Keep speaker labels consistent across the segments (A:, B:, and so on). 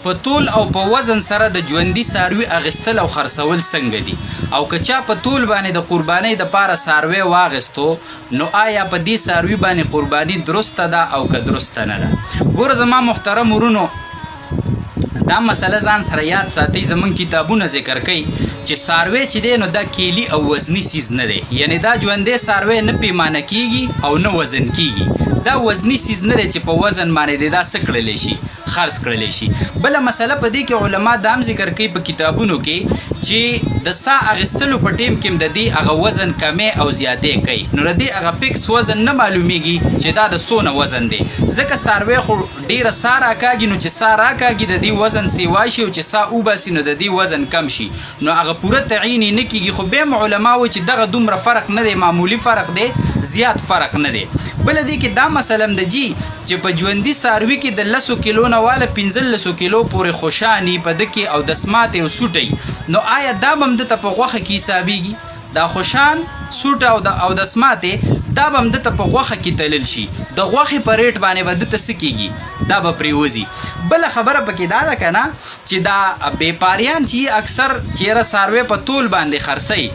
A: په طول او په وزن سره د ژوندي څاروي اغستل او خرڅول څنګه دي او که چا په طول باندې د قربانۍ دپاره څاروی واغستو نو آیا په دې څاروي باندې قرباني درسته ده او که درسته نه ده. ګوره زما محترم ورونو دا مسله ځان سره یاد ساتئ. زمونږ کتابونه ذکر کوي چې څاروی چې دی نو دا کیلي او وزني سیز نه دی، یعنی دا ژوندی څاروی نه پیمانه کیږي او نه وزن کیږي. دا وزني سیز نه دی چې په وزن باندې دی دا څه کړلی شي خرڅ کړلی شي. بله مسله په دې کې علما دا هم ذکر کوي په کتابونو کې چې د سا اغستلو په ټیم کې هم د دې هغه وزن کمی او زیاتې کوي، نو د دې هغه فکس وزن نه معلومیږي چې دا د څونه وزن دی. ځکه څاروی خو ډېره سا راکاږي، نو چې سا راکاږي د دې وزن سیوا شي او چې سا وباسي نو د دې وزن کم شي، نو هغه پوره تعین یې نه کیږي. خو بیا هم علما وایي چې دغه دومره فرق نه دی، معمولي فرق دی، زیات فرق نه دی. بله دې کې دا مسله هم ده جي چې په ژوندي څاروي کې د 10 کیلو نه واله 15 کیلو پورې خوشاني په ده کې او دسمات او سوټی، نو آیا دا به هم دته په غوښه کې حسابېږي؟ دا خوشان سوټ او دسماتې دا به هم دته په غوښه کې تلل شي، د غوښې په ریټ باندې به دته څه کېږي؟ دا به پرېوځي. بله خبره پکې دا ده که نه چې دا بیپاریان چې اکثر چېره څاروی په تول باندې خرڅوي،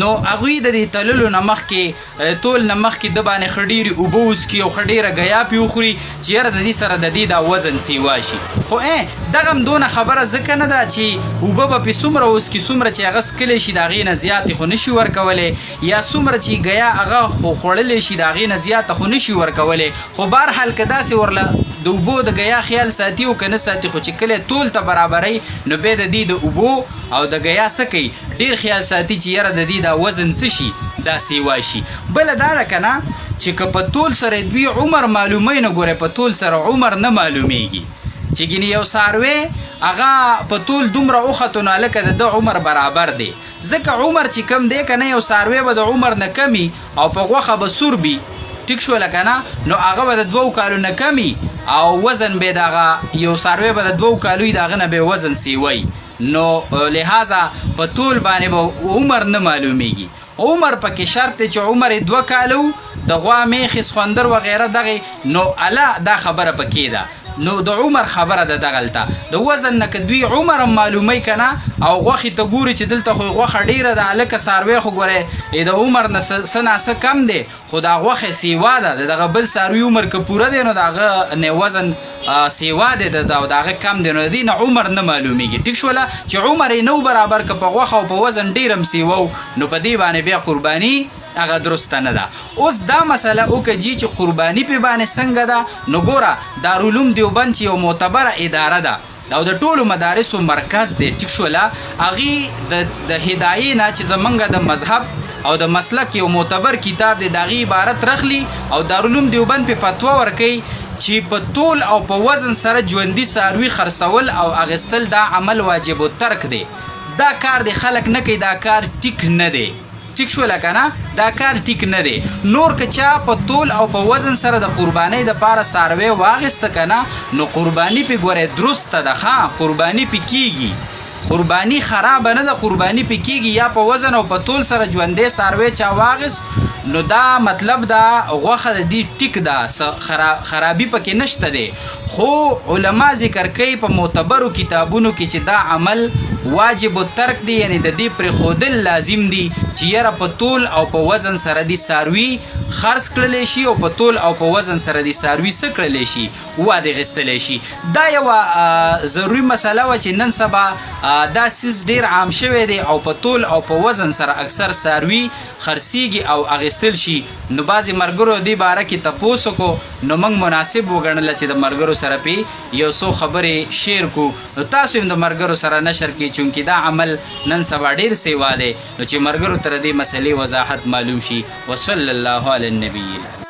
A: نو هغوی د دې تللو نه مخکې تول نه مخکې د باندې ښه ډېرې اوبه وڅکي او ښه ډېره ګیا پې وخوري چې یاره د دې سره د دې دا وزن سیوا شي. خو دغه هم دونه خبره ځکه نه ده چې اوبه به پې څومره وڅکي څومره چې هغه څکلی شي د هغې نه زیاتې خو نه شي ورکولی، یا څومره چې ګیا هغه خو خوړلی شي د هغې نه زیاته خو نه شي ورکولی. خو بهرحال که داسې ورله د اوبو د ګیا خیال ساتي او که نه ساتي، خو چې کله تول ته برابروي نو بیا د دې د اوبو او د ګیا څه کوي ډېر خیال ساتي چې یاره د دې دا وزن څه شي دا سیوا شي. بله دا ده که نه چې که په تول سره دوی عمر معلومی نه ګورئ په تول سره عمر نه معلومیږي چې ګینې یو څاروی هغه په تول دومره وختو نو هلکه د ده عمر برابر دی. ځکه عمر چې کم دی که نه یو څاروی به د عمر نه کمی او په غوښه به سور بي، ټیک شوله که نه، نو هغه به د 2 کالو نه کمی او وزن به دغه یو څاروی به د 2 کالوی د هغه نه به وزن سیوی، نو لحاظه په طول باندې به عمر نه معلومیږي. عمر پکې شرط دی چې عمر 2 کالو د غوا میخې سخوندر وغیره دغې، نو الا دا خبره پکې ده. نو د عمر خبره ده دغلته د وزن نه که دوی عمر هم معلومی که نه او غوښې ته ګوري چې دلته خو غوښه ډېره ده هلکه څاروی خو ګورئ د عمر نه څه ناڅه کم دی، خو دا غوښې سیوا ده د دغه بل څاروي عمر که پوره دی نو د هغه نه وزن سیوا دی او د هغه کم دی، نو د دې نه عمر نه معلومیږي. ټیک شوله چې عمر یې نه برابر که په غوښه او په وزن ډېر هم سیوا نو په دې باندې بیا قرباني هغه درسته نه ده. اوس دا مسله وکړه جي چې قرباني پې باندې څنګه ده، نو ګوره دارالعلوم دیوبند چې یو معتبره اداره ده او د ټولو مدارسو مرکز دی، ټیک شوله، هغې د هدایې نه چې زمونږ د مذهب او د مسلک یو معتبر کتاب دی د هغې عبارت رخلي او دارالعلوم دیوبند پې فتوا ورکوي چې په طول او په وزن سره ژوندي څاروي خرڅول او اغستل دا عمل واجب الترک دی. دا کار دی خلک نه کوي، دا کار ټیک نه دی. ټیک شوله که نه، دا کار ټیک نه دی. نور که چا په طول او په وزن سره د قربانۍ دپاره څاروی واخیسته که نه، نو قرباني پې ګورئ درسته ده، ښه قرباني پې کېږي، قرباني خرابه نه ده، قرباني پې کېږي. یا په وزن او په طول سره ژوندی څاروی چا واخیست نو دا مطلب دا غوښه د دې ټیک ده، خرابي پکې نشته دی. خو علما ذکر کوي په معتبرو کتابونو کې چې دا عمل واجب الترک دی، یعنی د دې پرېښودل لازم دي چې یاره په طول او په وزن سره دې څاروي خرڅ کړلی شي او په طول او په وزن سره دې څاروي څه کړلی شي واده غیستلی شي. دا یوه ضروري مسله وه چې نن سبا دا سیز ډېر عام شوی دی او په طول او په وزن سره اکثر څاروي خرڅېږي او اغیستل شي. نو بعضې ملګرو دې باره کې تپوس وکړو، نو موږ مناسب وګڼله چې د ملګرو سره پې یو څو خبرې شیر کړو. نو تاسو هم د ملګرو سره نشر کړئ چونکې دا عمل نن سبا ډېر سیوا دی، نو چې ملګرو ته د دې مسلې وضاحت معلوم شي. وصلی الله علی النبی.